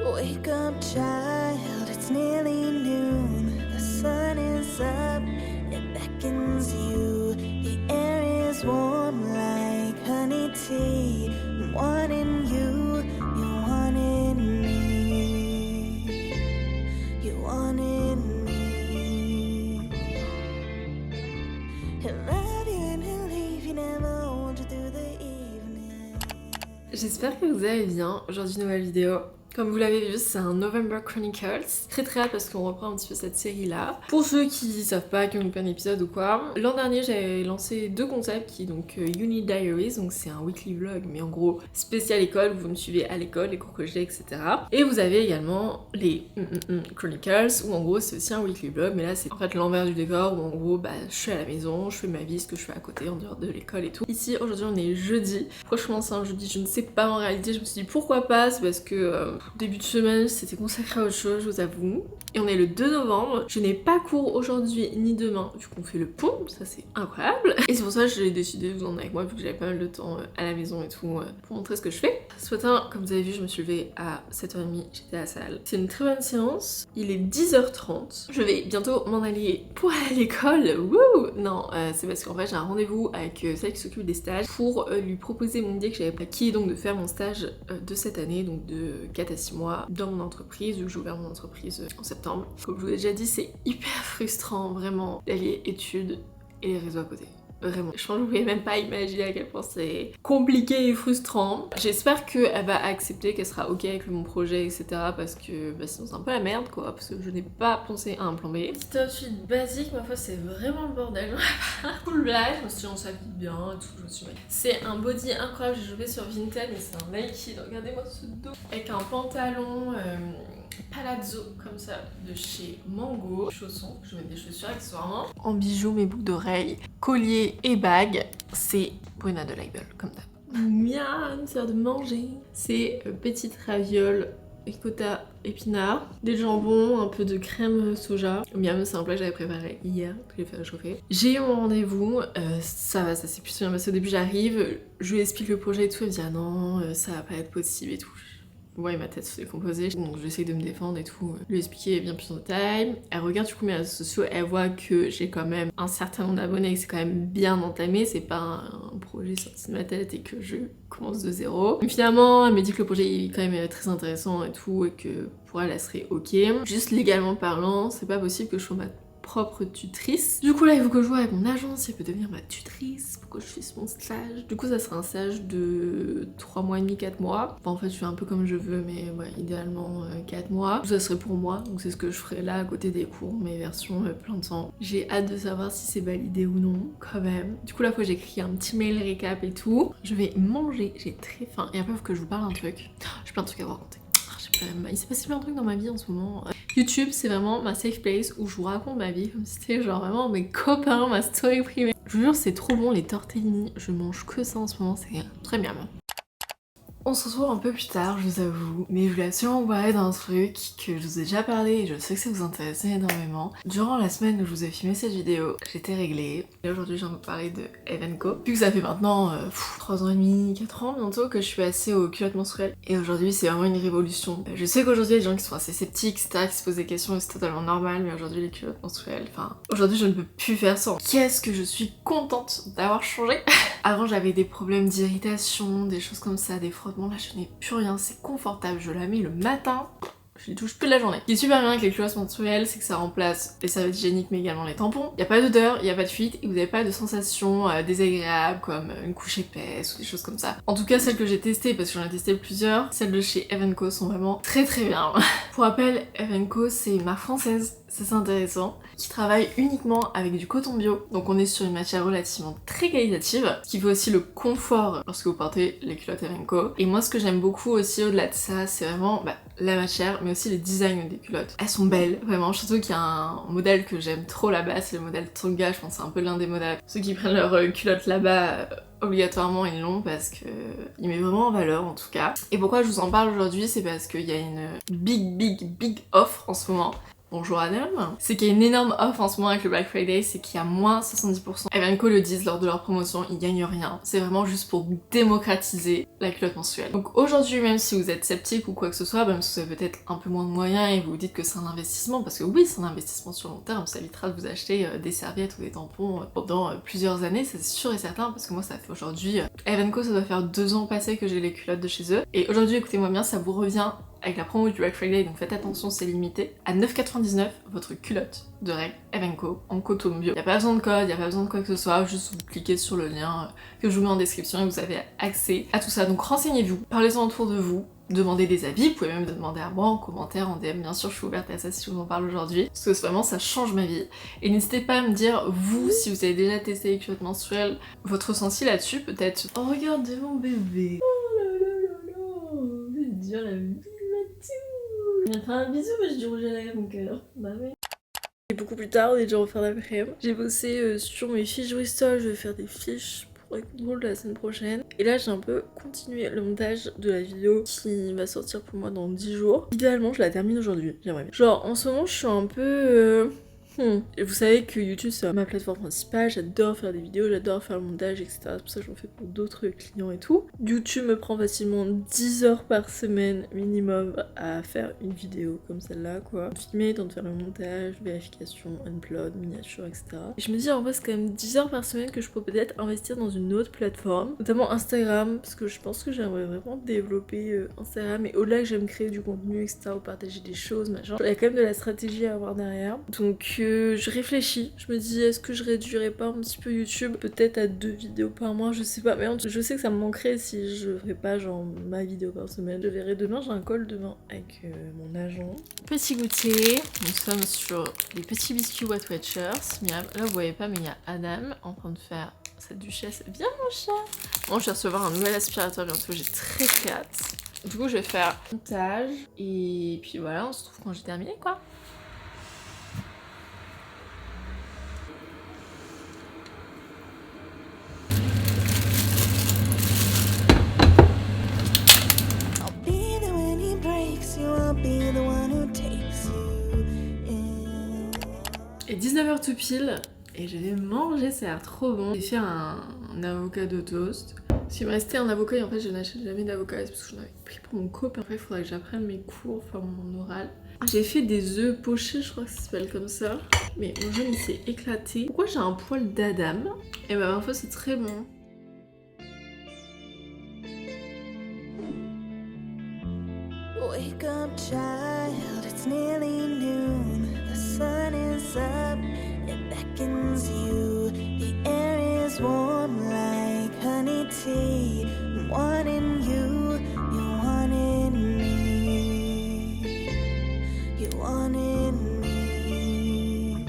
Wake up, child, it's nearly noon. The sun is up, it beckons you. The air is warm like honey tea. I'm wanting you, you wanted me. You wanted me. He'll love you and he'll leave you, never hold you through the evening. J'espère que vous allez bien. Aujourd'hui, nouvelle vidéo. Comme vous l'avez vu, c'est un November Chronicles. Très hâte parce qu'on reprend un petit peu cette série-là. Pour ceux qui savent pas, qui ont loupé un épisode ou quoi, l'an dernier j'avais lancé deux concepts qui est donc Uni Diaries, donc c'est un weekly vlog, mais en gros spécial école, vous me suivez à l'école, les cours que j'ai, etc. Et vous avez également les Chronicles, où en gros c'est aussi un weekly vlog, mais là c'est en fait l'envers du décor, où en gros je suis à la maison, je fais ma vie, ce que je fais à côté, en dehors de l'école et tout. Ici aujourd'hui on est jeudi. Franchement c'est un jeudi, je ne sais pas en réalité, je me suis dit pourquoi pas, c'est parce que début de semaine, c'était consacré à autre chose, je vous avoue. Et on est le 2 novembre. Je n'ai pas cours aujourd'hui ni demain, vu qu'on fait le pont, ça c'est incroyable. Et c'est pour ça que j'ai décidé de vous emmener avec moi, vu que j'avais pas mal de temps à la maison et tout, pour montrer ce que je fais. Ce matin, comme vous avez vu, je me suis levée à 7h30, j'étais à la salle. C'est une très bonne séance. Il est 10h30. Je vais bientôt m'en aller pour aller à l'école. Wouh! Non, c'est parce qu'en fait j'ai un rendez-vous avec celle qui s'occupe des stages pour lui proposer mon idée que j'avais pas, qui est donc de faire mon stage de cette année, donc de 4 à 6 mois dans mon entreprise, vu que j'ai ouvert mon entreprise en septembre. Comme je vous l'ai déjà dit, c'est hyper frustrant vraiment d'allier études et les réseaux à côté. Vraiment. Je pense que vous pouvez même pas imaginer à quel point c'est compliqué et frustrant. J'espère qu'elle va accepter, qu'elle sera ok avec mon projet, etc. Parce que sinon c'est un peu la merde quoi, parce que je n'ai pas pensé à un plan B. Petit outfit basique, ma foi, c'est vraiment le bordel. Cool blague, je me suis dit on s'habille bien et tout, je me suis mis. C'est un body incroyable, j'ai chopé sur Vinted, mais c'est un Nike, regardez-moi ce dos. Avec un pantalon palazzo comme ça de chez Mango, chaussons, je mets des chaussures accessoirement, en bijoux, mes boucles d'oreilles, collier et bagues, c'est Bruna de Label comme d'hab. Miam, c'est l'heure de manger. C'est petite ravioles, ricotta, épinards, des jambons, un peu de crème soja. Miam, c'est un plat que j'avais préparé hier, que j'ai fait réchauffer. J'ai eu mon rendez-vous, ça va, ça s'est plutôt bien passé. Au début j'arrive, je lui explique le projet et tout, elle me dit ah non, ça va pas être possible et tout. Ouais, ma tête se décomposait, donc j'essaye de me défendre et tout, lui expliquer bien plus en détail. Elle regarde du coup mes réseaux sociaux, elle voit que j'ai quand même un certain nombre d'abonnés et que c'est quand même bien entamé, c'est pas un projet sorti de ma tête et que je commence de zéro. Mais finalement, elle me dit que le projet est quand même très intéressant et tout, et que pour elle, elle serait ok. Juste légalement parlant, c'est pas possible que je sois ma propre tutrice. Du coup là il faut que je vois avec mon agent si elle peut devenir ma tutrice pour que je fasse mon stage. Du coup ça sera un stage de 3 mois et demi, 4 mois. Enfin, en fait je fais un peu comme je veux mais ouais, idéalement 4 mois. Ça serait pour moi, donc c'est ce que je ferai là à côté des cours, mes versions plein temps. J'ai hâte de savoir si c'est validé ou non quand même. Du coup là faut que j'écris un petit mail récap et tout. Je vais manger, j'ai très faim et après faut que je vous parle d'un truc. J'ai plein de trucs à vous raconter. Il s'est passé plein de trucs dans ma vie en ce moment. YouTube c'est vraiment ma safe place où je vous raconte ma vie comme si c'était genre vraiment mes copains, ma story privée. Je vous jure c'est trop bon les tortellini, je mange que ça en ce moment, c'est très bien. On se retrouve un peu plus tard, je vous avoue, mais je voulais absolument vous parler d'un truc que je vous ai déjà parlé et je sais que ça vous intéressait énormément. Durant la semaine où je vous ai filmé cette vidéo, j'étais réglée. Et aujourd'hui, j'ai envie de vous parler de Evenko. Vu que ça fait maintenant 3 ans et demi, 4 ans bientôt que je suis passée aux culottes menstruelles. Et aujourd'hui, c'est vraiment une révolution. Je sais qu'aujourd'hui, il y a des gens qui sont assez sceptiques, etc., qui se posent des questions et c'est totalement normal, mais aujourd'hui, les culottes menstruelles, enfin... Aujourd'hui, je ne peux plus faire sans. Qu'est-ce que je suis contente d'avoir changé. Avant, j'avais des problèmes d'irritation, des choses comme ça, des frottements. Là je n'ai plus rien, c'est confortable, je la mets le matin, je les touche plus de la journée. Ce qui est super bien avec les culottes menstruelles, c'est que ça remplace les serviettes hygiéniques mais également les tampons. Il n'y a pas d'odeur, il n'y a pas de fuite et vous n'avez pas de sensations désagréables comme une couche épaisse ou des choses comme ça. En tout cas celles que j'ai testées, parce que j'en ai testé plusieurs, celles de chez Evenko sont vraiment très bien. Pour rappel, Evenko c'est une marque française, c'est intéressant, qui travaille uniquement avec du coton bio. Donc on est sur une matière relativement très qualitative, ce qui fait aussi le confort lorsque vous portez les culottes Evenko. Et moi ce que j'aime beaucoup aussi au-delà de ça, c'est vraiment la matière, mais aussi le design des culottes. Elles sont belles, vraiment, surtout qu'il y a un modèle que j'aime trop là-bas, c'est le modèle Tonga, je pense que c'est un peu l'un des modèles. Ceux qui prennent leurs culottes là-bas, obligatoirement ils l'ont parce que il met vraiment en valeur en tout cas. Et pourquoi je vous en parle aujourd'hui, c'est parce qu'il y a une big offre en ce moment. bonjour Adam, c'est qu'il y a une énorme offre en ce moment avec le Black Friday, c'est qu'il y a moins 70%. Evenco le disent lors de leur promotion, ils gagnent rien. C'est vraiment juste pour démocratiser la culotte menstruelle. Donc aujourd'hui, même si vous êtes sceptique ou quoi que ce soit, même si vous avez peut-être un peu moins de moyens et vous vous dites que c'est un investissement, parce que oui, c'est un investissement sur long terme, ça évitera de vous acheter des serviettes ou des tampons pendant plusieurs années, c'est sûr et certain, parce que moi ça fait aujourd'hui... Evenco, ça doit faire 2 ans passés que j'ai les culottes de chez eux. Et aujourd'hui, écoutez-moi bien, ça vous revient avec la promo du Black Friday, donc faites attention, c'est limité, à 9,99 votre culotte de règle Evenco en coton bio. Y a pas besoin de code, y a pas besoin de quoi que ce soit, juste vous cliquez sur le lien que je vous mets en description et vous avez accès à tout ça. Donc renseignez-vous, parlez-en autour de vous, demandez des avis, vous pouvez même demander à moi en commentaire, en DM, bien sûr je suis ouverte à ça si je vous en parle aujourd'hui, parce que vraiment ça change ma vie. Et n'hésitez pas à me dire, vous, si vous avez déjà testé les culottes menstruelles, votre ressenti là-dessus, peut-être... Oh regardez mon bébé. Oh là là là là, c'est dur la vie. Il m'a fait un bisou, mais j'ai du rouge à lèvres, mon cœur. Bah oui. Et beaucoup plus tard, on est déjà en fin d'après-midi. J'ai bossé sur mes fiches Bristol, je vais faire des fiches pour les contrôles de la semaine prochaine. Et là, j'ai un peu continué le montage de la vidéo qui va sortir pour moi dans 10 jours. Idéalement, je la termine aujourd'hui, j'aimerais bien. Genre, en ce moment, je suis un peu... Et vous savez que YouTube c'est ma plateforme principale, j'adore faire des vidéos, j'adore faire le montage, etc. C'est pour ça que j'en fais pour d'autres clients et tout. YouTube me prend facilement 10 heures par semaine minimum à faire une vidéo comme celle-là, quoi. Filmer, temps de faire le montage, vérification, upload, miniature, etc. Et je me dis en vrai c'est quand même 10 heures par semaine que je peux peut-être investir dans une autre plateforme, notamment Instagram, parce que je pense que j'aimerais vraiment développer Instagram, et au-delà que j'aime créer du contenu, etc., ou partager des choses, machin, il y a quand même de la stratégie à avoir derrière. Donc je réfléchis, je me dis est-ce que je réduirais pas un petit peu YouTube, peut-être à 2 vidéos par mois, je sais pas, mais je sais que ça me manquerait si je ferais pas genre ma vidéo par semaine. Je verrai demain, j'ai un call demain avec mon agent. Petit goûter, nous sommes sur les petits biscuits What Watchers, miam. Là vous voyez pas mais il y a Adam en train de faire cette duchesse. Viens mon chat. Bon, je vais recevoir un nouvel aspirateur bientôt, j'ai très très hâte. Du coup je vais faire montage et puis voilà, on se retrouve quand j'ai terminé quoi. Et 19h tout pile, et je vais manger, ça a l'air trop bon. J'ai fait un avocado toast. Parce qu'il me restait un avocat et en fait je n'achète jamais d'avocat, c'est parce que j'en avais pris pour mon copain. Après il faudrait que j'apprenne mes cours, enfin mon oral. J'ai fait des œufs pochés, je crois que ça s'appelle comme ça. Mais mon jaune il s'est éclaté. Pourquoi j'ai un poil d'Adam? Et bah parfois c'est très bon. Wake up, child, it's nearly noon. The sun is up, it beckons you. The air is warm like honey tea. I'm wanting you, you wanted me. You wanted me.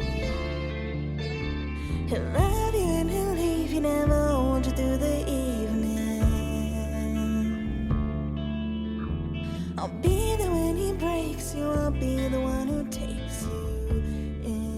He'll love you and he'll leave you, never hold you through the evening. I'll be there when he breaks you, I'll be the one who takes you in.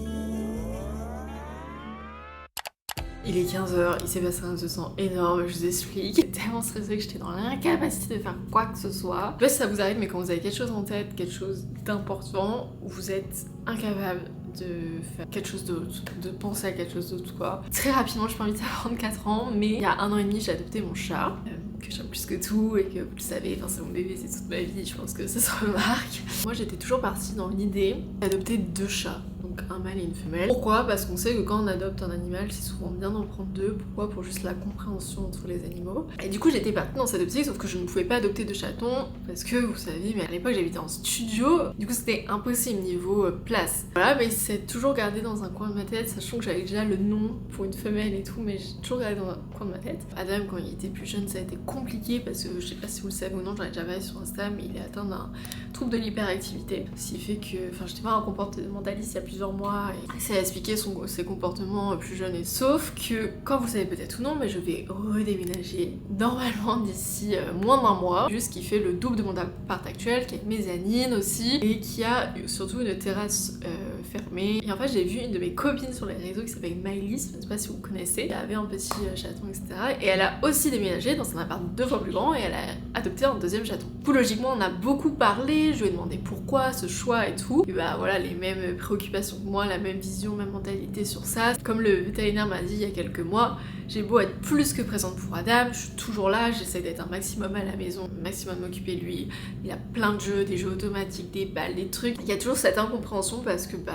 Il est 15h, il s'est passé un se sent énorme, je vous explique. J'étais tellement stressée que j'étais dans l'incapacité de faire quoi que ce soit. Je sais pas si ça vous arrive, mais quand vous avez quelque chose en tête, quelque chose d'important, vous êtes incapable de faire quelque chose d'autre, de penser à quelque chose d'autre quoi. Très rapidement, je peux inviter à 34 ans, mais il y a 1 an et demi, j'ai adopté mon chat. Que j'aime plus que tout et que vous le savez, enfin c'est mon bébé, c'est toute ma vie, je pense que ça se remarque. Moi j'étais toujours partie dans l'idée d'adopter 2 chats, donc un mâle et une femelle. Pourquoi? Parce qu'on sait que quand on adopte un animal, c'est souvent bien d'en prendre 2. Pourquoi? Pour juste la compréhension entre les animaux. Et du coup j'étais partie dans cette optique, sauf que je ne pouvais pas adopter de chatons parce que vous savez, mais à l'époque j'habitais en studio, du coup c'était impossible niveau place. Voilà, mais c'est toujours gardé dans un coin de ma tête, sachant que j'avais déjà le nom pour une femelle et tout, mais j'ai toujours gardé dans un coin de ma tête. Adam quand il était plus jeune ça a été compliqué parce que je sais pas si vous le savez ou non, j'en ai déjà parlé sur Insta, mais il est atteint d'un trouble de l'hyperactivité. Ce qui fait que, enfin j'étais pas un comportementaliste il y a plusieurs mois et ça a expliqué ses comportements plus jeunes et sauf que, comme vous le savez peut-être ou non, mais je vais redéménager normalement d'ici moins d'1 mois, juste qui fait le double de mon appart actuel, qui a une mezzanine aussi et qui a surtout une terrasse fermé. Et en fait j'ai vu une de mes copines sur les réseaux qui s'appelle Maëlys, je sais pas si vous connaissez, elle avait un petit chaton etc. Et elle a aussi déménagé dans un appart 2 fois plus grand et elle a adopté un deuxième chaton. Du coup logiquement on a beaucoup parlé, je lui ai demandé pourquoi ce choix et tout. Et bah voilà, les mêmes préoccupations que moi, la même vision, même mentalité sur ça. Comme le vétérinaire m'a dit il y a quelques mois, j'ai beau être plus que présente pour Adam, je suis toujours là, j'essaie d'être un maximum à la maison, un maximum m'occuper de lui. Il y a plein de jeux, des jeux automatiques, des balles, des trucs. Il y a toujours cette incompréhension parce que bah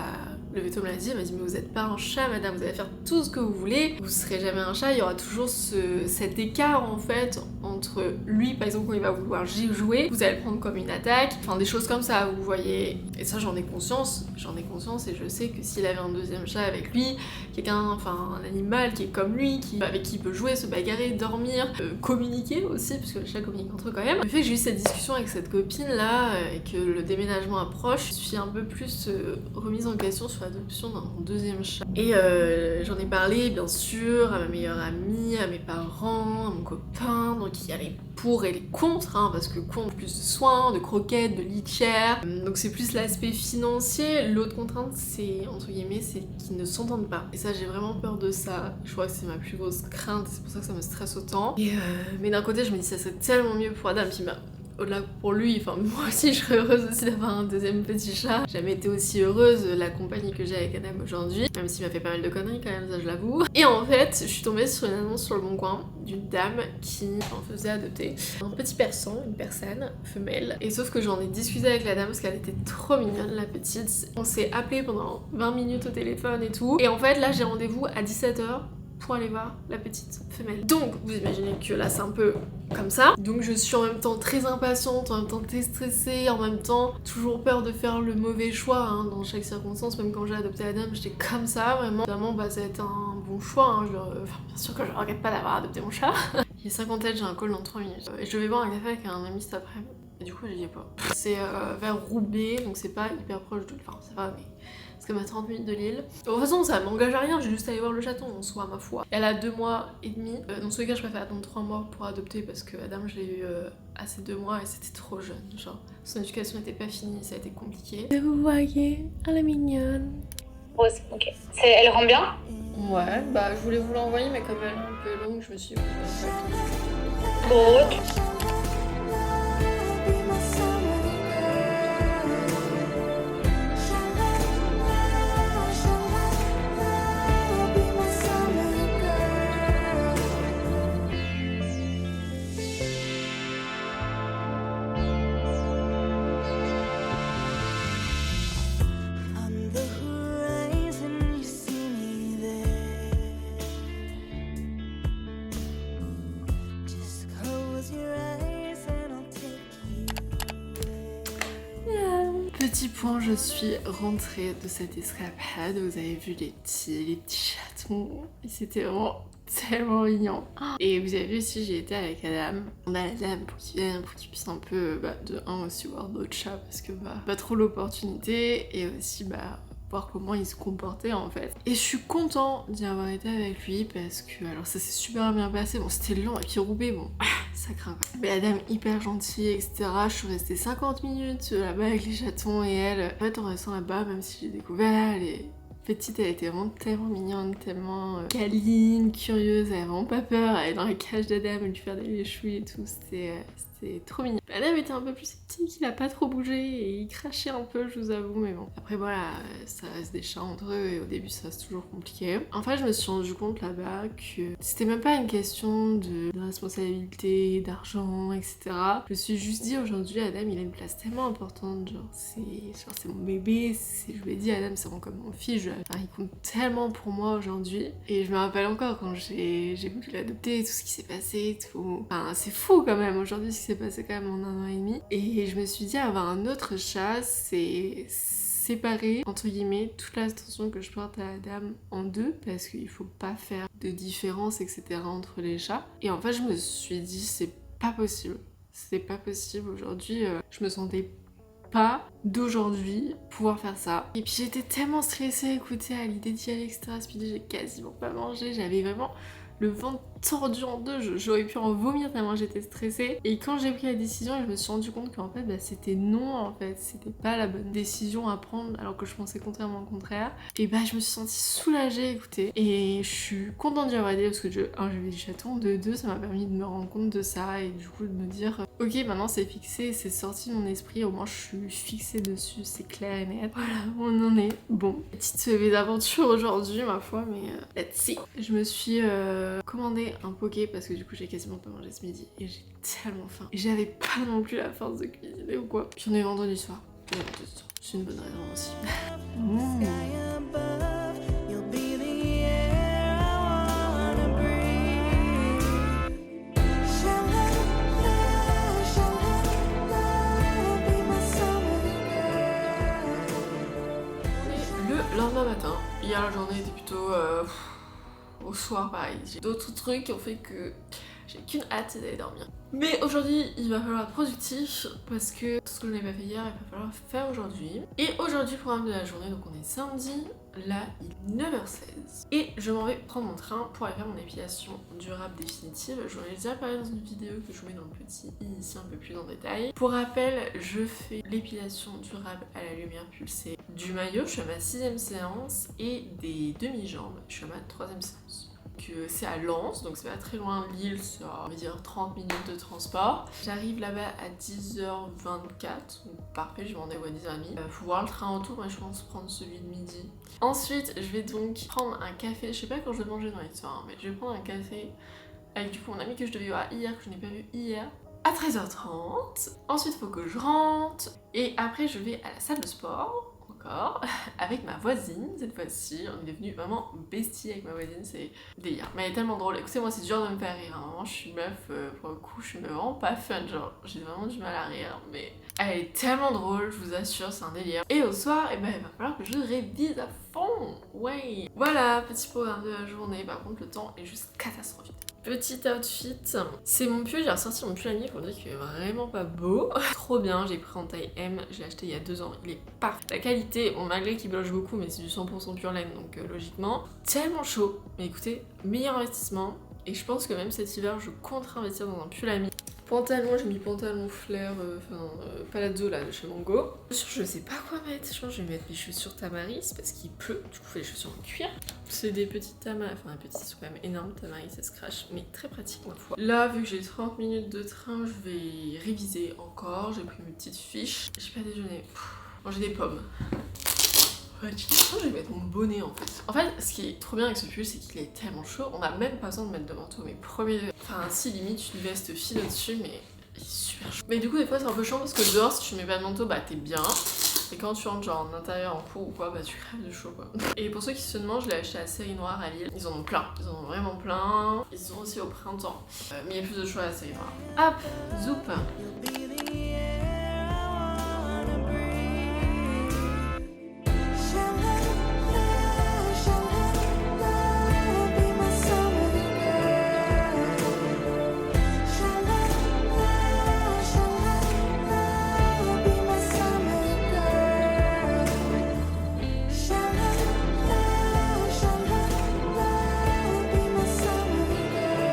le veto me l'a dit, elle m'a dit mais vous êtes pas un chat madame, vous allez faire tout ce que vous voulez, vous serez jamais un chat, il y aura toujours cet écart en fait entre lui par exemple quand il va vouloir jouer, vous allez le prendre comme une attaque, enfin des choses comme ça vous voyez, et ça j'en ai conscience et je sais que s'il avait un deuxième chat avec lui, quelqu'un, enfin un animal qui est comme lui, avec qui il peut jouer, se bagarrer, dormir, communiquer aussi, parce que les chats communiquent entre eux quand même. Le fait que j'ai eu cette discussion avec cette copine là, et que le déménagement approche, je suis un peu plus remise en question sur l'adoption d'un deuxième chat. Et j'en ai parlé bien sûr à ma meilleure amie, à mes parents, à mon copain, donc il y a les pour et les contre, hein, parce que contre plus de soins, de croquettes, de litière, donc c'est plus l'aspect financier. L'autre contrainte c'est, entre guillemets, c'est qu'ils ne s'entendent pas. Et ça j'ai vraiment peur de ça, je crois que c'est ma plus grosse crainte, c'est pour ça que ça me stresse autant. Et mais d'un côté je me dis ça serait tellement mieux pour Adam, puis au-delà pour lui, enfin moi aussi je serais heureuse aussi d'avoir un deuxième petit chat. J'ai jamais été aussi heureuse de la compagnie que j'ai avec Adam aujourd'hui, même s'il m'a fait pas mal de conneries quand même, ça je l'avoue. Et en fait, je suis tombée sur une annonce sur le Bon Coin d'une dame qui en faisait adopter un petit persan, une persane femelle. Et sauf que j'en ai discuté avec la dame parce qu'elle était trop mignonne la petite. On s'est appelé pendant 20 minutes au téléphone et tout. Et en fait là j'ai rendez-vous à 17h pour aller voir la petite femelle. Donc vous imaginez que là c'est un peu comme ça. Donc je suis en même temps très impatiente, en même temps très stressée, en même temps toujours peur de faire le mauvais choix hein, dans chaque circonstance. Même quand j'ai adopté Adam, j'étais comme ça vraiment. Évidemment bah ça va être un bon choix, hein. Bien sûr que je regrette pas d'avoir adopté mon chat. Il est 50, j'ai un call dans 3 minutes. Et je vais boire un café avec un ami cet après-midi. Et du coup j'y ai pas. C'est vers Roubaix, donc c'est pas hyper proche de... Enfin ça va mais... C'est comme à 30 minutes de Lille. De toute façon, ça m'engage à rien, j'ai juste à aller voir le chaton en soi, ma foi. Elle a 2 mois et demi. Dans ce cas, je préfère attendre 3 mois pour adopter parce que Adam, je l'ai eu à ses 2 mois et c'était trop jeune. Genre, son éducation n'était pas finie, ça a été compliqué. Et vous voyez, elle est mignonne. Rose, ok. Elle rend bien? Ouais, bah je voulais vous l'envoyer, mais comme elle est un peu longue, je me suis dit. Good. On the horizon, you see me there. Just close your eyes and I'll take you there. Petit point, je suis rentrée de cette escapade. Vous avez vu les petits chatons. C'était vraiment tellement mignon. Et vous avez vu aussi, j'ai été avec Adam. On a Adam pour qu'il vienne, pour qu'il puisse un peu, de un aussi voir d'autres chats parce que pas trop l'opportunité et aussi voir comment il se comportait en fait. Et je suis contente d'y avoir été avec lui parce que alors ça s'est super bien passé. Bon c'était lent et puis Roubaix, bon ça craint quoi. Mais Adam hyper gentil etc. Je suis restée 50 minutes là-bas avec les chatons et elle. En fait en restant là-bas, même si j'ai découvert les petite, elle était vraiment tellement mignonne, tellement câline, curieuse, elle avait vraiment pas peur, elle est dans la cage d'Adam, elle lui fait des chouilles et tout, c'était trop mignon. Adam était un peu plus sceptique, il a pas trop bougé et il crachait un peu, je vous avoue, mais bon. Après voilà, ça reste des chats entre eux et au début ça reste toujours compliqué. En fait, je me suis rendu compte là-bas que c'était même pas une question de responsabilité, d'argent, etc. Je me suis juste dit aujourd'hui, Adam il a une place tellement importante, genre c'est mon bébé, je lui ai dit Adam c'est vraiment comme mon fils, il compte tellement pour moi aujourd'hui. Et je me rappelle encore quand j'ai voulu l'adopter, tout ce qui s'est passé, tout. Enfin, c'est fou quand même aujourd'hui ce qui s'est passé quand même en 1 an et demi. Et je me suis dit, avoir un autre chat, c'est séparer, entre guillemets, toute l'attention que je porte à Adam en 2, parce qu'il faut pas faire de différence, etc. entre les chats. Et en fait, je me suis dit, c'est pas possible. C'est pas possible aujourd'hui. Je me sentais pas d'aujourd'hui pouvoir faire ça. Et puis j'étais tellement stressée, écoutez, à l'idée d'y aller, etc. Speedy, j'ai quasiment pas mangé, j'avais vraiment le ventre tordu en deux, j'aurais pu en vomir tellement j'étais stressée. Et quand j'ai pris la décision, je me suis rendu compte qu'en fait c'était non, en fait c'était pas la bonne décision à prendre alors que je pensais contrairement au contraire. Et bah je me suis sentie soulagée, écoutez, et je suis contente d'y avoir aidé parce que j'ai vu du chaton, de deux ça m'a permis de me rendre compte de ça et du coup de me dire ok maintenant c'est fixé, c'est sorti de mon esprit, au moins je suis fixée dessus, c'est clair et net. Voilà, on en est. Bon, petite mésaventure aujourd'hui ma foi, mais let's see. Je me suis commandé un poké parce que du coup j'ai quasiment pas mangé ce midi et j'ai tellement faim. Et j'avais pas non plus la force de cuisiner ou quoi. Puis on est vendredi soir. C'est une bonne raison aussi. Sky above, you'll be the air I wanna breathe. Sha-la-la, sha-la-la, be my summer girl. Le lendemain matin, hier la journée était plutôt au soir pareil. J'ai d'autres trucs qui ont fait que j'ai qu'une hâte, c'est d'aller dormir. Mais aujourd'hui, il va falloir être productif parce que tout ce que je n'ai pas fait hier, il va falloir faire aujourd'hui. Et aujourd'hui, programme de la journée, donc on est samedi, là il est 9h16. Et je m'en vais prendre mon train pour aller faire mon épilation durable définitive. Je vous en ai déjà parlé dans une vidéo que je vous mets dans le petit i ici un peu plus en détail. Pour rappel, je fais l'épilation durable à la lumière pulsée du maillot, je suis à ma 6ème séance, et des demi-jambes, je suis à ma 3ème séance. C'est à Lens, donc c'est pas très loin de Lille, c'est on va dire 30 minutes de transport. J'arrive là-bas à 10h24, donc parfait, je vais rendez-vous à 10h30. Faut voir le train autour, mais je pense prendre celui de midi. Ensuite, je vais donc prendre un café, je sais pas quand je vais manger dans les soirs, mais je vais prendre un café avec du coup mon ami que je devais voir hier, que je n'ai pas vu hier, à 13h30. Ensuite, faut que je rentre, et après je vais à la salle de sport. Avec ma voisine cette fois-ci, on est devenus vraiment besties avec ma voisine, c'est délire. Mais elle est tellement drôle, écoutez moi c'est dur de me faire rire, hein. Vraiment je suis une meuf, pour le coup je suis vraiment pas fun, genre j'ai vraiment du mal à rire, mais elle est tellement drôle, je vous assure, c'est un délire. Et au soir, eh ben, il va falloir que je révise à fond, ouais. Voilà, petit programme de la journée, par contre le temps est juste catastrophique. Petit outfit, c'est mon pull, j'ai ressorti mon pull ami pour dire qu'il est vraiment pas beau. Trop bien, j'ai pris en taille M, je l'ai acheté il y a 2 ans, il est parfait. La qualité, bon malgré qu'il bloche beaucoup, mais c'est du 100% pure laine, donc logiquement, tellement chaud. Mais écoutez, meilleur investissement, et je pense que même cet hiver, je compte investir dans un pull ami. Pantalon, j'ai mis pantalon flair, palazzo là de chez Mango. Je sais pas quoi mettre, je pense que je vais mettre mes chaussures Tamaris parce qu'il pleut, du coup je fais les chaussures en cuir. C'est des petites Tamaris, enfin des petites, c'est quand même énorme Tamaris, ça se crache, mais très pratique ma foi. Là, vu que j'ai 30 minutes de train, je vais réviser encore, j'ai pris mes petites fiches. J'ai pas déjeuné, manger des pommes. Ouais, je pense que je vais mettre mon bonnet en fait. En fait, ce qui est trop bien avec ce pull, c'est qu'il est tellement chaud, on a même pas besoin de mettre de manteau, mais premier degré. Enfin, si limite une veste fine au-dessus, mais il est super chaud. Mais du coup, des fois, c'est un peu chiant parce que dehors, si tu mets pas de manteau, bah t'es bien. Et quand tu rentres genre en intérieur, en cours ou quoi, bah tu crèves de chaud quoi. Et pour ceux qui se demandent, je l'ai acheté à Série Noire à Lille. Ils en ont plein, ils en ont vraiment plein. Ils sont aussi au printemps. Mais il y a plus de choix à Série Noire. Hop, zoup. You'll be the air I wanna breathe. Sha-la-la, sha-la-la, be my summer girl. Sha-la-la, sha-la-la, be my summer girl. Sha-la-la, sha-la-la, be my summer girl.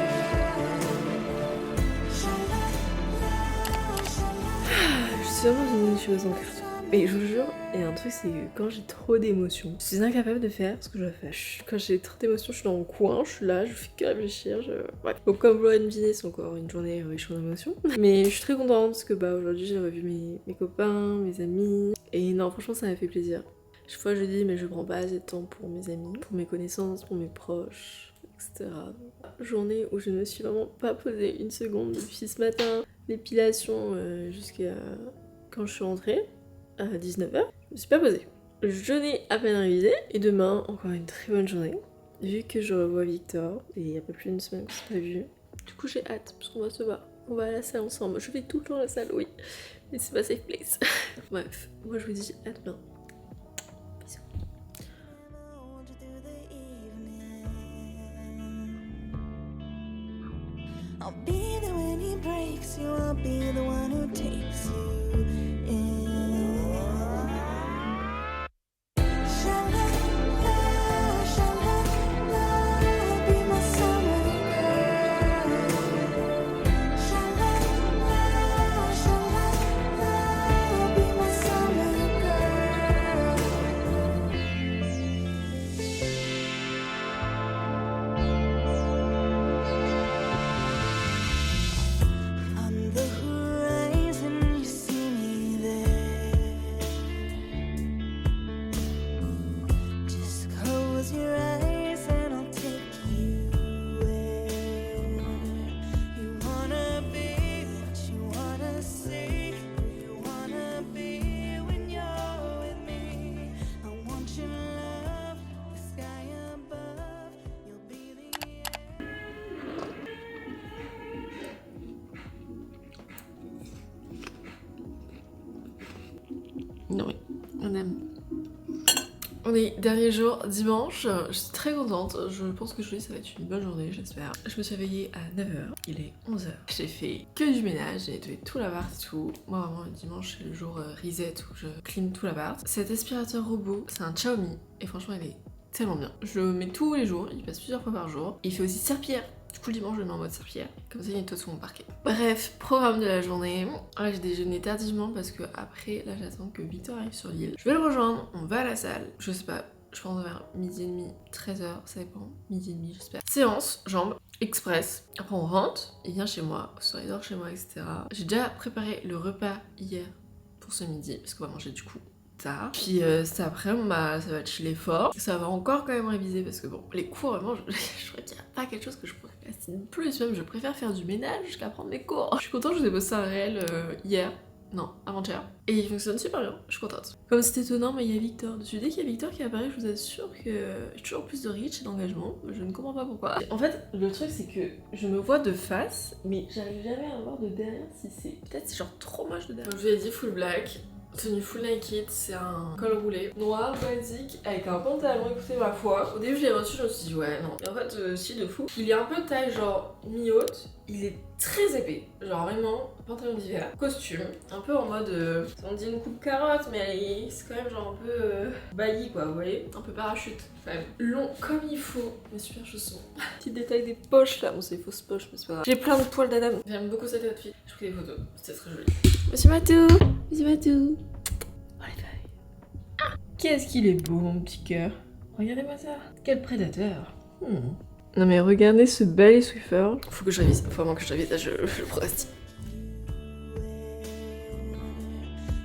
Je suis vraiment une chose en carton. Et je vous jure, il y a un truc, c'est que quand j'ai trop d'émotions, je suis incapable de faire ce que je dois faire. Quand j'ai trop d'émotions, je suis dans mon coin, je suis là, je fais que réfléchir. Ouais. Donc comme vous l'aurez deviné, c'est encore une journée riche en émotions. Mais je suis très contente parce que bah aujourd'hui j'ai revu mes copains, mes amis. Et non, franchement, ça m'a fait plaisir. Chaque fois je dis, mais je prends pas assez de temps pour mes amis, pour mes connaissances, pour mes proches, etc. Journée où je ne me suis vraiment pas posée une seconde depuis ce matin. L'épilation jusqu'à quand je suis rentrée. À 19h, je me suis pas posée. Je n'ai à peine révisé et demain, encore une très bonne journée. Vu que je revois Victor, et il y a pas plus d'une semaine qu'on s'est pas vu. Du coup, j'ai hâte, parce qu'on va se voir. On va à la salle ensemble. Je vais tout le temps à la salle, oui. Mais c'est pas safe place. Bref, moi je vous dis à demain. Bisous. Hold you through the evening. I'll be there when he breaks you. I'll be the one who takes you in. Sha-la-la, sha-la-la, be my summer On aime. On est dernier jour, dimanche, je suis très contente, je pense que aujourd'hui ça va être une bonne journée, j'espère. Je me suis réveillée à 9h, il est 11h. J'ai fait que du ménage, j'ai nettoyé tout l'appart et tout. Moi vraiment le dimanche c'est le jour reset où je clean tout l'appart. Cet aspirateur robot, c'est un Xiaomi et franchement il est tellement bien. Je le mets tous les jours, il passe plusieurs fois par jour. Il fait aussi serpillière. Du coup le dimanche je le mets en mode serpillière, comme ça il nettoie tout mon parquet. Bref, programme de la journée. Là j'ai déjeuné tardivement parce que après là j'attends que Victor arrive sur l'île. Je vais le rejoindre, on va à la salle, je sais pas, je pense vers midi et demi, 13h, ça dépend, midi et demi j'espère. Séance, jambes, express. Après on rentre, il vient chez moi, au soir il dort chez moi, etc. J'ai déjà préparé le repas hier pour ce midi, parce qu'on va manger du coup tard. Puis cet après, ça va chiller fort. Ça va encore quand même réviser parce que bon, les cours, vraiment, je dirais pas quelque chose que je procrastine plus. Même, je préfère faire du ménage qu'à prendre mes cours. Je suis contente, je vous ai bossé un réel hier. Non, avant-hier. Et il fonctionne super bien, je suis contente. Comme c'est étonnant, mais il y a Victor dessus. Dès qu'il y a Victor qui apparaît, je vous assure que j'ai toujours plus de reach et d'engagement. Je ne comprends pas pourquoi. En fait, le truc, c'est que je me vois de face, mais j'arrive jamais à voir de derrière si c'est... Peut-être c'est genre trop moche de derrière. Comme je vous l'ai dit, full black. Tenue full naked, c'est un col roulé noir basique avec un pantalon, écoutez ma foi. Au début je l'ai reçu, je me suis dit ouais non. Et en fait si de fou. Il est un peu taille genre mi-haute, il est très épais, genre vraiment pantalon d'hiver, costume, un peu en mode on dit une coupe carotte mais c'est quand même genre un peu bailli quoi, vous voyez, un peu parachute quand même. Long comme il faut, mes super chaussons. Petit détail des poches là, bon c'est des fausses poches mais c'est pas grave. J'ai plein de poils d'Adam, j'aime beaucoup cette outfit. Je pris des photos, c'était très joli. Monsieur Matou, Monsieur Matou. Ah, qu'est-ce qu'il est beau mon petit cœur. Regardez-moi ça. Quel prédateur. Non mais regardez ce bel Swiffer. Faut que je révise, faut vraiment que je révise, là je procrastine.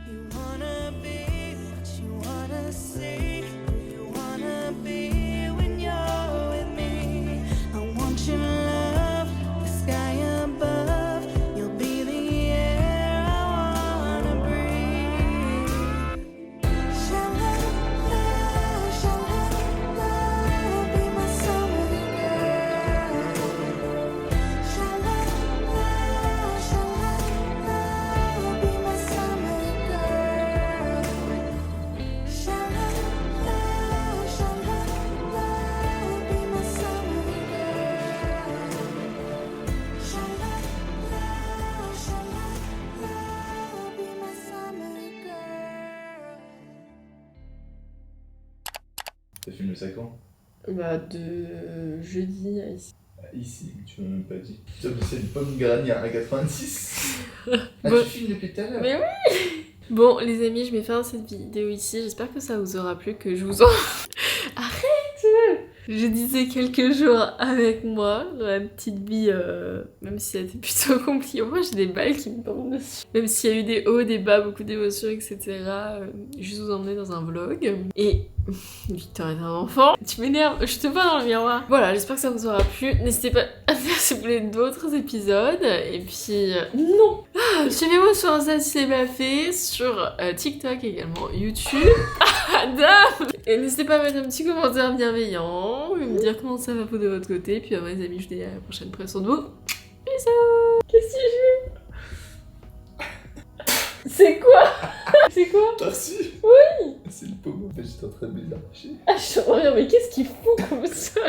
You wanna be what you wanna see. You wanna be when you're with me. I want your love, the sky above. You'll be the air I wanna breathe. Sha-la-la, sha-la-la, be my summer girl. Sha-la-la, sha-la-la, be my summer girl. Sha-la-la, sha-la-la, be my summer girl. Sha-la-la, sha-la-la, be my summer girl. T'as filmé ça quand? Bah de jeudi à ici. Ici, tu m'as même pas dit. Putain, mais c'est une pomme granière à 86. Ah, Bon. tu filmes depuis tout à l'heure. Mais oui. Bon les amis, je mets fin à cette vidéo ici, j'espère que ça vous aura plu, que je vous en... Arrête. Je disais quelques jours avec moi dans la petite vie, même si ça a été plutôt compliqué. Moi j'ai des balles qui me tombent dessus. Même s'il y a eu des hauts, des bas, beaucoup d'émotions, etc. Juste vous emmener dans un vlog. Et Victor est un enfant. Tu m'énerves, je te vois dans le miroir. Voilà, j'espère que ça vous aura plu. N'hésitez pas à me dire si vous voulez d'autres épisodes. Et puis, non. Suivez-moi sur Insta si c'est pas fait, sur TikTok également, YouTube. Adam. Et n'hésitez pas à mettre un petit commentaire bienveillant, me dire comment ça va vous de votre côté. Puis mes amis, je vous dis à la prochaine, prenez soin de vous. Bisous. Qu'est-ce que je fais? C'est quoi? C'est quoi? T'as reçu? Oui. C'est le pommeau, en fait, j'étais en train de les arracher. Ah, je suis en rien, mais qu'est-ce qu'il fout comme ça?